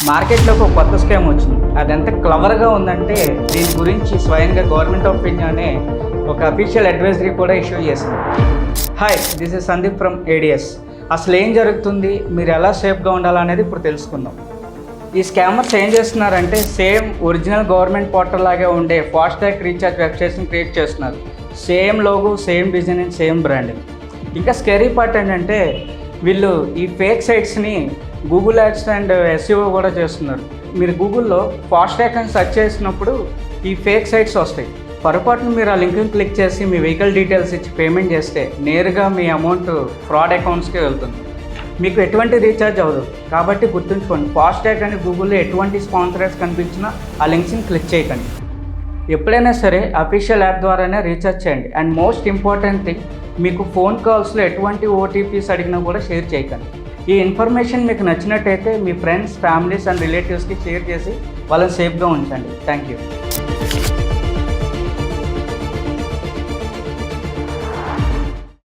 మార్కెట్లోకి ఒక కొత్త స్కామ్ వచ్చింది. అది ఎంత క్లవర్గా ఉందంటే దీని గురించి స్వయంగా గవర్నమెంట్ ఆఫ్ ఇండియా అనే ఒక అఫీషియల్ అడ్వైజరీ కూడా ఇష్యూ చేసింది. Hi, this is Sandeep from ADS. అసలు ఏం జరుగుతుంది, మీరు ఎలా సేఫ్గా ఉండాలనేది ఇప్పుడు తెలుసుకుందాం. ఈ స్కామర్స్ ఏం చేస్తున్నారంటే సేమ్ ఒరిజినల్ గవర్నమెంట్ పోర్టల్ లాగే ఉండే ఫాస్టాగ్ రీఛార్జ్ వెబ్సైట్స్ని క్రియేట్ చేస్తున్నారు. Same logo, same designing, same branding. ఇంకా స్కెరీ పార్ట్ ఏంటంటే వీళ్ళు ఈ ఫేక్ సైట్స్ని గూగుల్ యాడ్స్ అండ్ ఎస్ఈఓ కూడా చేస్తున్నారు. మీరు గూగుల్లో ఫాస్టాగ్ అని సెర్చ్ చేసినప్పుడు ఈ ఫేక్ సైట్స్ వస్తాయి. పొరపాటున మీరు ఆ లింక్ని క్లిక్ చేసి మీ వెహికల్ డీటెయిల్స్ ఇచ్చి పేమెంట్ చేస్తే నేరుగా మీ అమౌంట్ ఫ్రాడ్ అకౌంట్స్కి వెళ్తుంది. మీకు ఎటువంటి రీఛార్జ్ అవ్వదు. కాబట్టి గుర్తుంచుకోండి, ఫాస్టాగ్ అని గూగుల్లో ఎటువంటి స్పాన్సర్స్ కనిపించినా ఆ లింక్స్ని క్లిక్ చేయకండి. ఎప్పుడైనా సరే అఫీషియల్ యాప్ ద్వారానే రీఛార్జ్ చేయండి. అండ్ మోస్ట్ ఇంపార్టెంట్ థింగ్, మీకు ఫోన్ కాల్స్లో ఎటువంటి ఓటీపీస్ అడిగినా కూడా షేర్ చేయకండి. ఈ ఇన్ఫర్మేషన్ మీకు నచ్చినట్టయితే మీ ఫ్రెండ్స్, ఫ్యామిలీస్ అండ్ రిలేటివ్స్కి షేర్ చేసి వాళ్ళని సేఫ్గా ఉంచండి. Thank you.